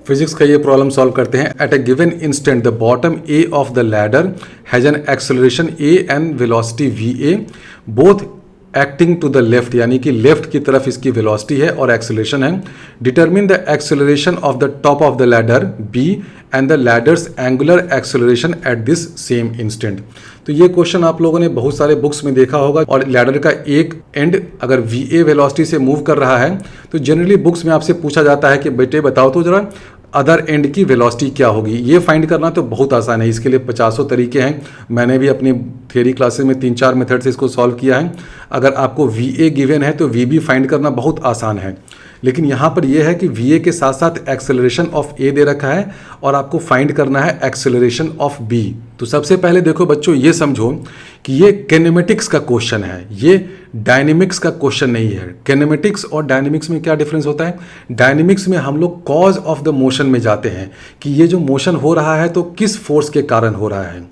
Physics का ये problem solve करते हैं। At a given instant the bottom A of the ladder has an acceleration A and velocity V A both acting to the left, यानी कि left की तरफ इसकी वेलोसिटी है और एक्सेलरेशन है। Determine the acceleration of the top of the ladder B and the ladder's angular acceleration at this same instant. तो ये क्वेश्चन आप लोगों ने बहुत सारे बुक्स में देखा होगा, और लैडर का एक एंड अगर वी ए वेलोसिटी से मूव कर रहा है तो जनरली बुक्स में आपसे पूछा जाता है कि बेटे बताओ तो जरा अदर एंड की वेलोसिटी क्या होगी। ये फाइंड करना तो बहुत आसान है, इसके लिए 50 तरीके हैं। मैंने भी अपनी थियरी क्लासेस में 3-4 मेथड से इसको सॉल्व किया है। अगर आपको वी ए गिवन है तो वी बी फाइंड करना बहुत आसान है, लेकिन यहाँ पर यह है कि वी ए के साथ साथ एक्सेलरेशन ऑफ ए दे रखा है और आपको फाइंड करना है एक्सेलरेशन ऑफ बी। तो सबसे पहले देखो बच्चों, ये समझो कि ये किनेमेटिक्स का क्वेश्चन है, ये डायनेमिक्स का क्वेश्चन नहीं है। किनेमेटिक्स और डायनेमिक्स में क्या डिफरेंस होता है? डायनेमिक्स में हम लोग कॉज ऑफ द मोशन में जाते हैं कि ये जो मोशन हो रहा है तो किस फोर्स के कारण हो रहा है।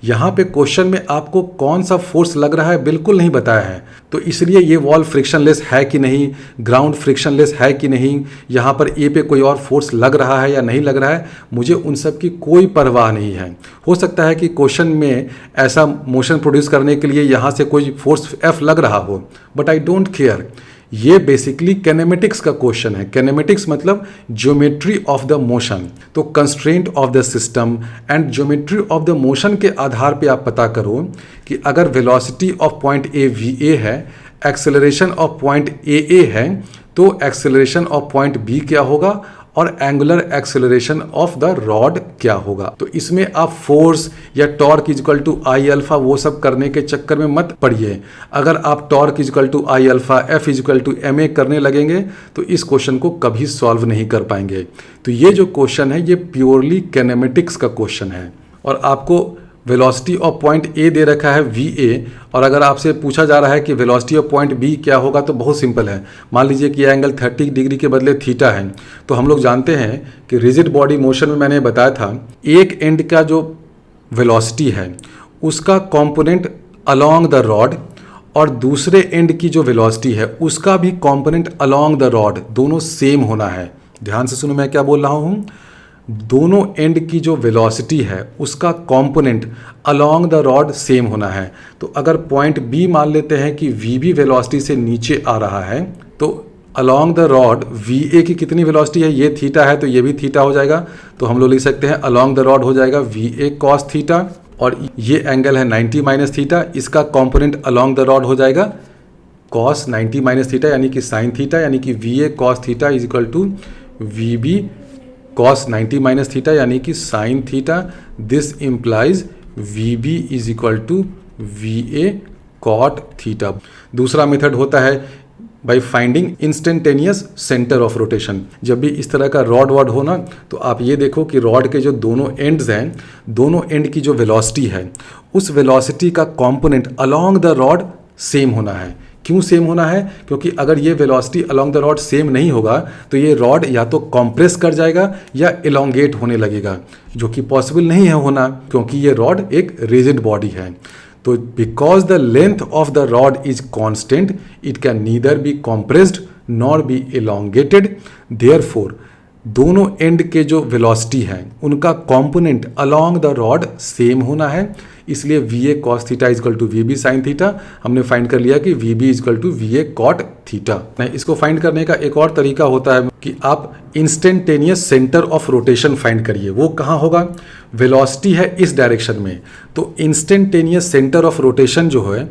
यहाँ पे क्वेश्चन में आपको कौन सा फोर्स लग रहा है बिल्कुल नहीं बताया है, तो इसलिए ये वॉल फ्रिक्शनलेस है कि नहीं, ग्राउंड फ्रिक्शनलेस है कि नहीं, यहाँ पर ए पे कोई और फोर्स लग रहा है या नहीं लग रहा है, मुझे उन सब की कोई परवाह नहीं है। हो सकता है कि क्वेश्चन में ऐसा मोशन प्रोड्यूस करने के लिए यहाँ से कोई फोर्स एफ लग रहा हो, बट आई डोंट केयर। ये बेसिकली किनेमेटिक्स का क्वेश्चन है। किनेमेटिक्स मतलब ज्योमेट्री ऑफ द मोशन, तो constraint of the system and geometry of the motion के आधार पे आप पता करो कि अगर velocity of point A V A है, एक्सेलरेशन ऑफ पॉइंट ए है, तो एक्सेलरेशन ऑफ पॉइंट बी क्या होगा और angular acceleration of the rod क्या होगा। तो इसमें आप फोर्स या torque equal to I alpha वो सब करने के चक्कर में मत पड़िए। अगर आप torque equal to I alpha, F equal to M A करने लगेंगे तो इस क्वेश्चन को कभी सॉल्व नहीं कर पाएंगे। तो ये जो क्वेश्चन है ये प्योरली किनेमेटिक्स का क्वेश्चन है, और आपको वेलोसिटी ऑफ पॉइंट ए दे रखा है वी ए, और अगर आपसे पूछा जा रहा है कि वेलोसिटी ऑफ पॉइंट बी क्या होगा तो बहुत सिंपल है। मान लीजिए कि यह एंगल 30 डिग्री के बदले थीटा है, तो हम लोग जानते हैं कि रिजिड बॉडी मोशन में मैंने बताया था एक एंड का जो वेलोसिटी है उसका कंपोनेंट अलोंग द रॉड और दूसरे एंड की जो वेलोसिटी है उसका भी कंपोनेंट अलोंग द रॉड, दोनों सेम होना है। ध्यान से सुनो मैं क्या बोल रहा हूँ। दोनों एंड की जो वेलोसिटी है उसका component along the rod same होना है। तो अगर पॉइंट बी मान लेते हैं कि वी बी वेलोसिटी से नीचे आ रहा है, तो along the rod V A की कितनी वेलोसिटी है, ये थीटा है तो ये भी थीटा हो जाएगा। तो हम लोग लिख सकते हैं अलोंग द रॉड हो जाएगा वी ए कॉस थीटा, और ये एंगल है 90 माइनस थीटा, इसका कंपोनेंट अलोंग द रॉड हो जाएगा कॉस 90 माइनस थीटा यानी कि साइन थीटा, यानी कि V A cos theta is equal to V B cos 90 minus theta यानी कि sine theta. This implies V B is equal to V A cot theta. दूसरा method होता है by finding instantaneous centre of rotation. जब भी इस तरह का रॉड वॉड हो ना, तो आप ये देखो कि रॉड के जो दोनों एंड्स हैं, दोनों एंड की जो वेलोसिटी है उस वेलोसिटी का component along the rod same होना है। क्यों सेम होना है? क्योंकि अगर ये velocity along the rod same नहीं होगा तो ये रॉड या तो कॉम्प्रेस कर जाएगा या इलोंगेट होने लगेगा, जो कि पॉसिबल नहीं है होना, क्योंकि ये रॉड एक रिजिड बॉडी है। तो because the length of the rod is constant it can neither be compressed nor be elongated. Therefore दोनों एंड के जो वेलोसिटी है उनका component along the rod same होना है, इसलिए V A cos theta is equal to V B sine theta. हमने find कर लिया कि V B is equal to V A cot theta. इसको फाइंड करने का एक और तरीका होता है कि आप instantaneous centre of rotation find करिए। वो कहाँ होगा? वेलोसिटी है इस डायरेक्शन में, तो इंस्टेंटेनियस सेंटर ऑफ रोटेशन जो है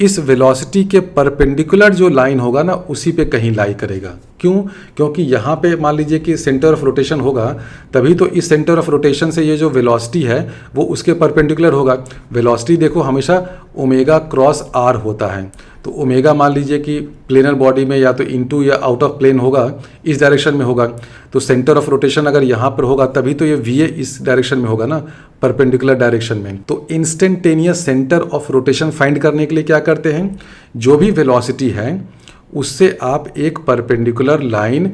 इस वेलोसिटी के परपेंडिकुलर जो लाइन होगा ना उसी पे कहीं लाई करेगा। क्यों? क्योंकि यहाँ पे मान लीजिए कि सेंटर ऑफ रोटेशन होगा, तभी तो इस सेंटर ऑफ रोटेशन से ये जो वेलोसिटी है वो उसके परपेंडिकुलर होगा। वेलोसिटी देखो हमेशा ओमेगा क्रॉस आर होता है, तो ओमेगा मान लीजिए कि प्लेनर बॉडी में या तो इनटू या आउट ऑफ प्लेन होगा, इस डायरेक्शन में होगा, तो सेंटर ऑफ रोटेशन अगर यहाँ पर होगा तभी तो ये वी ए इस डायरेक्शन में होगा ना, परपेंडिकुलर डायरेक्शन में। तो instantaneous centre of rotation find करने के लिए क्या करते हैं, जो भी वेलोसिटी है उससे आप एक परपेंडिकुलर लाइन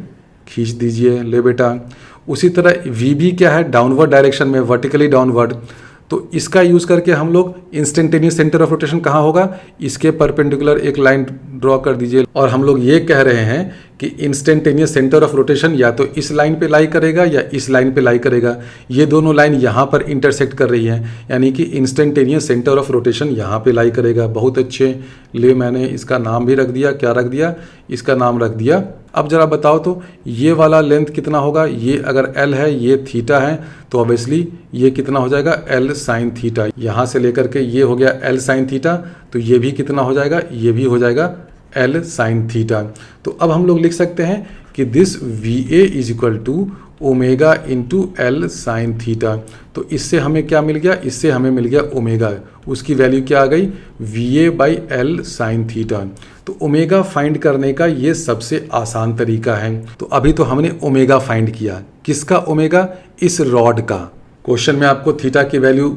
खींच दीजिए। ले बेटा, उसी तरह वी बी क्या है, डाउनवर्ड डायरेक्शन में, वर्टिकली डाउनवर्ड, तो इसका यूज़ करके हम लोग इंस्टेंटेनियस सेंटर ऑफ रोटेशन कहाँ होगा, इसके परपेंडिकुलर एक लाइन ड्रॉ कर दीजिए। और हम लोग ये कह रहे हैं कि इंस्टेंटेनियस सेंटर ऑफ रोटेशन या तो इस लाइन पे लाई करेगा या इस लाइन पे लाई करेगा। ये दोनों लाइन यहाँ पर इंटरसेक्ट कर रही हैं, यानी कि इंस्टेंटेनियस सेंटर ऑफ रोटेशन यहाँ पे लाई करेगा। बहुत अच्छे, ले मैंने इसका नाम भी रख दिया। क्या रख दिया, इसका नाम रख दिया। अब जरा बताओ तो ये वाला लेंथ कितना होगा, ये अगर L है, ये थीटा है, तो ऑब्वियसली ये कितना हो जाएगा, L साइन थीटा। यहाँ से लेकर के ये हो गया L साइन थीटा, तो ये भी कितना हो जाएगा, ये भी हो जाएगा L साइन थीटा। तो अब हम लोग लिख सकते हैं कि this VA is equal to omega into L sine theta. तो इससे हमें क्या मिल गया, इससे हमें मिल गया ओमेगा। उसकी वैल्यू क्या आ गई, VA by L sine theta. तो ओमेगा फाइंड करने का ये सबसे आसान तरीका है। तो अभी तो हमने ओमेगा फाइंड किया, किसका ओमेगा, इस रॉड का। क्वेश्चन में आपको थीटा की वैल्यू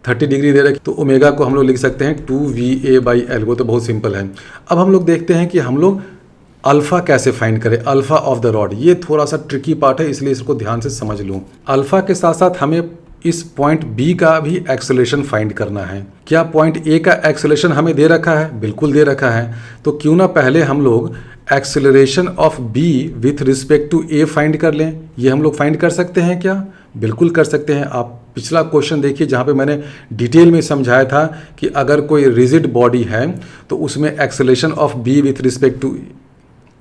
30 डिग्री दे रखी, तो ओमेगा को हम लोग लिख सकते हैं 2VA बाई L। वो तो बहुत सिंपल है। अब हम लोग देखते हैं कि हम लोग अल्फा कैसे फाइंड करें, अल्फा ऑफ द रॉड। ये थोड़ा सा ट्रिकी पार्ट है, इसलिए इसको ध्यान से समझ लूँ। अल्फा के साथ साथ हमें इस पॉइंट B का भी एक्सेलरेशन फाइंड करना है। क्या पॉइंट A का एक्सेलरेशन हमें दे रखा है, बिल्कुल दे रखा है। तो क्यों ना पहले हम लोग acceleration of B with respect to A find कर लें। ये हम लोग फाइंड कर सकते हैं क्या, बिल्कुल कर सकते हैं। आप पिछला क्वेश्चन देखिए जहाँ पे मैंने डिटेल में समझाया था कि अगर कोई रिजिड बॉडी है तो उसमें acceleration of B with respect to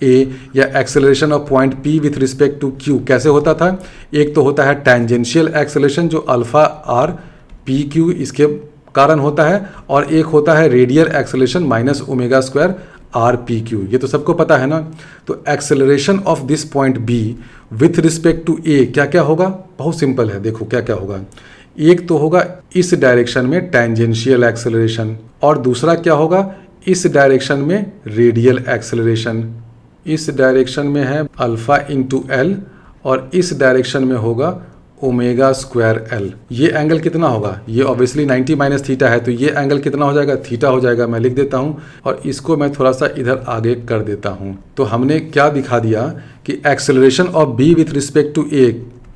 A या acceleration of point P with respect to Q कैसे होता था। एक तो होता है टेंजेंशियल एक्सेलरेशन जो अल्फा R पी क्यू इसके कारण होता है, और एक होता है radial acceleration minus omega square R P Q. ये तो सबको पता है ना। तो acceleration of this point B with respect to A क्या क्या होगा, बहुत सिंपल है। देखो क्या क्या होगा, एक तो होगा इस डायरेक्शन में टेंजेंशियल एक्सेलरेशन, और दूसरा क्या होगा, इस डायरेक्शन में रेडियल एक्सेलरेशन। इस डायरेक्शन में है अल्फा इंटू L और इस डायरेक्शन में होगा ओमेगा स्क्वायर L। ये एंगल कितना होगा, ये ऑब्वियसली 90 माइनस थीटा है, तो ये एंगल कितना हो जाएगा, थीटा हो जाएगा। मैं लिख देता हूँ और इसको मैं थोड़ा सा इधर आगे कर देता हूँ। तो हमने क्या दिखा दिया कि acceleration of B with respect to A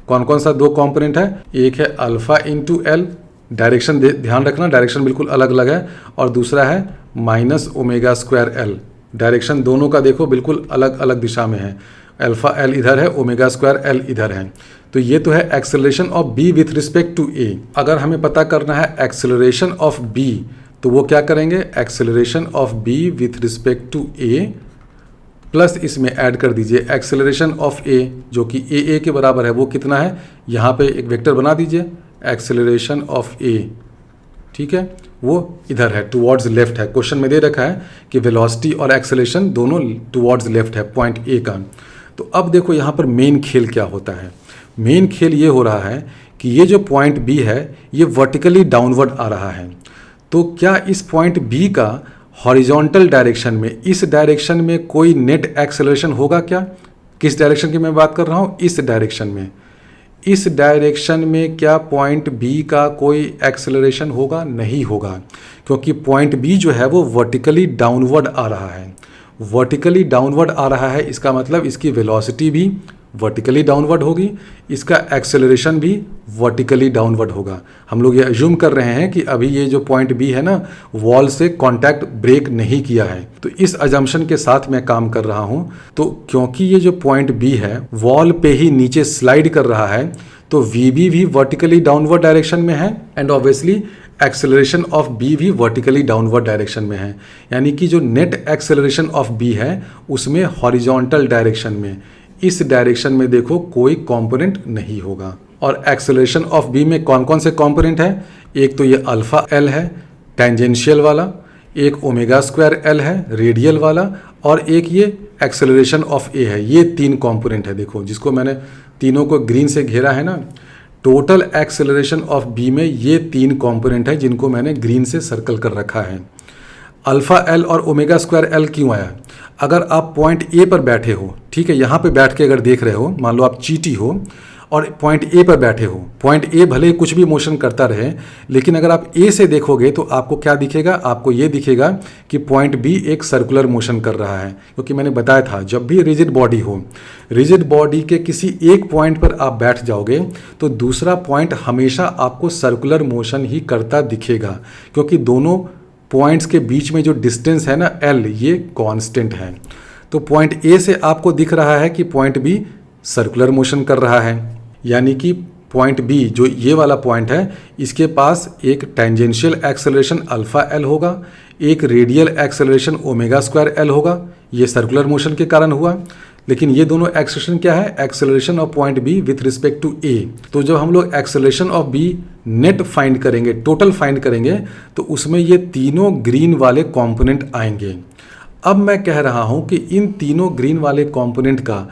कौन कौन सा दो कंपोनेंट है, एक है अल्फा इंटू L, डायरेक्शन ध्यान रखना डायरेक्शन बिल्कुल अलग अलग है, और दूसरा है minus omega square L। Direction दोनों का देखो बिल्कुल अलग अलग दिशा में है, अल्फा L इधर है, ओमेगा स्क्वायर L इधर है। तो ये तो है acceleration of B with respect to A। अगर हमें पता करना है एक्सेलरेशन ऑफ B तो वो क्या करेंगे, acceleration of B with respect to A plus इसमें ऐड कर दीजिए एक्सेलरेशन ऑफ A जो कि A के बराबर है। वो कितना है, यहाँ पे एक वेक्टर बना दीजिए, एक्सेलरेशन ऑफ A, ठीक है, वो इधर है, टुवर्ड्स लेफ्ट है। क्वेश्चन में दे रखा है कि वेलोसिटी और एक्सेलरेशन दोनों टुवर्ड्स लेफ्ट है पॉइंट A का। तो अब देखो यहाँ पर मेन खेल क्या होता है। मेन खेल ये हो रहा है कि ये जो पॉइंट B है ये वर्टिकली डाउनवर्ड आ रहा है। तो क्या इस पॉइंट B का हॉरिजॉन्टल डायरेक्शन में, इस डायरेक्शन में कोई नेट एक्सेलरेशन होगा क्या। किस डायरेक्शन की मैं बात कर रहा हूँ, इस डायरेक्शन में। इस डायरेक्शन में क्या पॉइंट B का कोई एक्सेलरेशन होगा, नहीं होगा, क्योंकि पॉइंट B जो है वो वर्टिकली डाउनवर्ड आ रहा है। वर्टिकली डाउनवर्ड आ रहा है, इसका मतलब इसकी वेलोसिटी भी वर्टिकली डाउनवर्ड होगी, इसका एक्सेलरेशन भी वर्टिकली डाउनवर्ड होगा। हम लोग ये अज्यूम कर रहे हैं कि अभी ये जो पॉइंट B है ना, वॉल से कांटेक्ट ब्रेक नहीं किया है, तो इस अजम्पशन के साथ मैं काम कर रहा हूँ। तो क्योंकि ये जो पॉइंट B है वॉल पे ही नीचे स्लाइड कर रहा है, तो VB भी वर्टिकली डाउनवर्ड डायरेक्शन में है, and obviously acceleration of B भी वर्टिकली डाउनवर्ड डायरेक्शन में है। यानी कि जो नेट एक्सेलरेशन ऑफ B है उसमें हॉरिजॉन्टल डायरेक्शन में, इस डायरेक्शन में देखो कोई कंपोनेंट नहीं होगा। और एक्सेलरेशन ऑफ B में कौन कौन से कंपोनेंट है, एक तो ये अल्फा L है टेंजेंशियल वाला, एक ओमेगा स्क्वायर L है रेडियल वाला, और एक ये एक्सेलरेशन ऑफ A है। ये तीन कंपोनेंट है देखो, जिसको मैंने तीनों को ग्रीन से घेरा है ना। टोटल एक्सेलरेशन ऑफ B में ये तीन कंपोनेंट है जिनको मैंने ग्रीन से सर्कल कर रखा है। अल्फा L और ओमेगा स्क्वायर L क्यों आया, अगर आप पॉइंट A पर बैठे हो, ठीक है, यहाँ पे बैठ के अगर देख रहे हो, मान लो आप चीटी हो और पॉइंट ए पर बैठे हो, पॉइंट ए भले ही कुछ भी मोशन करता रहे, लेकिन अगर आप ए से देखोगे तो आपको क्या दिखेगा, आपको ये दिखेगा कि पॉइंट बी एक सर्कुलर मोशन कर रहा है। क्योंकि मैंने बताया था जब भी रिजिड बॉडी हो, रिजिड बॉडी के किसी एक पॉइंट पर आप बैठ जाओगे तो दूसरा पॉइंट हमेशा आपको सर्कुलर मोशन ही करता दिखेगा, क्योंकि दोनों पॉइंट्स के बीच में जो डिस्टेंस है ना एल, ये कांस्टेंट है। तो पॉइंट ए से आपको दिख रहा है कि पॉइंट बी सर्कुलर मोशन कर रहा है, यानी कि पॉइंट बी जो ये वाला पॉइंट है इसके पास एक टेंजेंशियल एक्सेलरेशन अल्फा एल होगा, एक radial acceleration omega square L होगा, ये सर्कुलर मोशन के कारण हुआ। लेकिन ये दोनों एक्सेलरेशन क्या है, acceleration of point B with respect to A. तो जब हम लोग acceleration of B net find करेंगे, टोटल फाइंड करेंगे, तो उसमें ये तीनों ग्रीन वाले कंपोनेंट आएंगे। अब मैं कह रहा हूं कि इन तीनों ग्रीन वाले कंपोनेंट का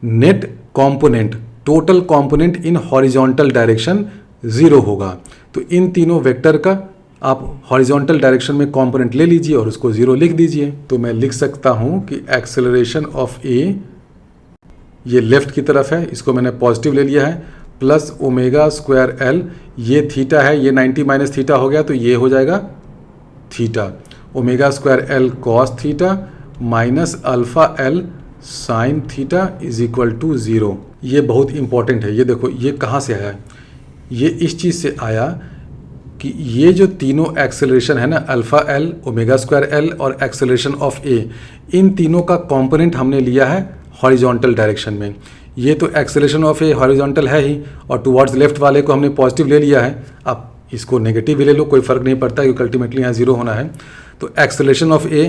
net component, total component in horizontal direction 0 होगा। तो इन तीनों वेक्टर का आप हॉरिजॉन्टल डायरेक्शन में कंपोनेंट ले लीजिए और उसको 0 लिख दीजिए। तो मैं लिख सकता हूं कि एक्सेलरेशन ऑफ ए, ये लेफ्ट की तरफ है, इसको मैंने पॉजिटिव ले लिया है, प्लस ओमेगा स्क्वायर एल, ये थीटा है, ये 90 माइनस थीटा हो गया तो ये हो जाएगा theta, omega square L cos theta minus alpha L sine theta is equal to 0। ये बहुत इंपॉर्टेंट है। ये देखो ये कहाँ से आया, ये इस चीज़ से आया कि ये जो तीनों एक्सेलरेशन है ना, alpha L, omega square L और एक्सेलरेशन ऑफ ए, इन तीनों का कंपोनेंट हमने लिया है हॉरिजॉन्टल डायरेक्शन में। ये तो एक्सेलरेशन ऑफ ए हॉरिजॉन्टल है ही, और टुवर्ड्स लेफ्ट वाले को हमने पॉजिटिव ले लिया है। आप इसको नेगेटिव भी ले लो, कोई फर्क नहीं पड़ता, क्योंकि अल्टीमेटली यहाँ 0 होना है। तो acceleration of A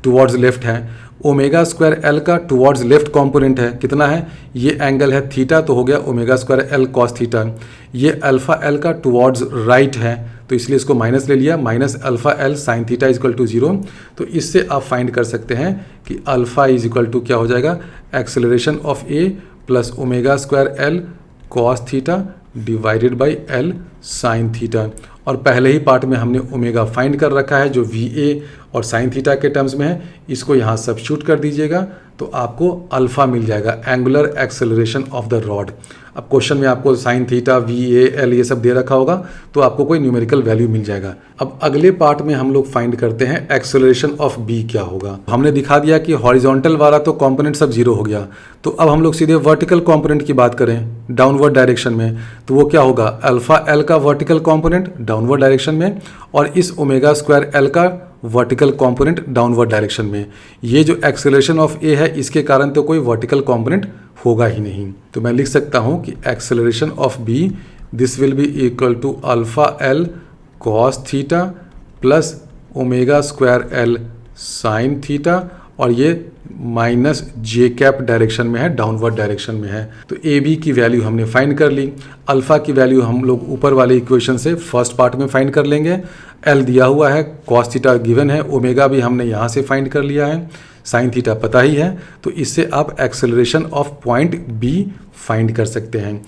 towards left है, ओमेगा स्क्वायर एल का टुवर्ड्स लेफ्ट कंपोनेंट है, कितना है, ये एंगल है थीटा, तो हो गया omega square L cos theta. ये अल्फा एल का टुवर्ड्स राइट है, तो इसलिए इसको माइनस ले लिया, minus alpha L sine theta is equal to 0। तो इससे आप फाइंड कर सकते हैं कि अल्फा इज इक्वल टू क्या हो जाएगा, acceleration of A plus omega square L cos theta divided by L sine theta. और पहले ही पार्ट में हमने ओमेगा फाइंड कर रखा है जो वी ए और साइन थीटा के टर्म्स में है, इसको यहाँ सब्स्टिट्यूट कर दीजिएगा तो आपको अल्फा मिल जाएगा, angular acceleration of the rod. अब क्वेश्चन में आपको sine theta, V A, L ये सब दे रखा होगा, तो आपको कोई न्यूमेरिकल वैल्यू मिल जाएगा। अब अगले पार्ट में हम लोग फाइंड करते हैं एक्सेलरेशन ऑफ बी क्या होगा। हमने दिखा दिया कि हॉरिजॉन्टल वाला तो कंपोनेंट सब 0 हो गया, तो अब हम लोग सीधे वर्टिकल कंपोनेंट की बात करें डाउनवर्ड डायरेक्शन में, तो वो क्या होगा, अल्फा एल का वर्टिकल कंपोनेंट डाउनवर्ड डायरेक्शन में और इस ओमेगा स्क्वायर एल का वर्टिकल कंपोनेंट डाउनवर्ड डायरेक्शन में। ये जो एक्सेलरेशन ऑफ ए है इसके कारण तो कोई वर्टिकल कंपोनेंट होगा ही नहीं। तो मैं लिख सकता हूं कि acceleration of B this will be equal to alpha L cos theta plus omega square L sine theta, और ये माइनस जे कैप डायरेक्शन में है, डाउनवर्ड डायरेक्शन में है। तो ए बी की वैल्यू हमने फाइंड कर ली, अल्फा की वैल्यू हम लोग ऊपर वाले इक्वेशन से फर्स्ट पार्ट में फाइंड कर लेंगे, एल दिया हुआ है, कॉस थीटा गिवन है, ओमेगा भी हमने यहाँ से फाइंड कर लिया है, साइन थीटा पता ही है। तो इससे आप acceleration of point B find कर सकते हैं।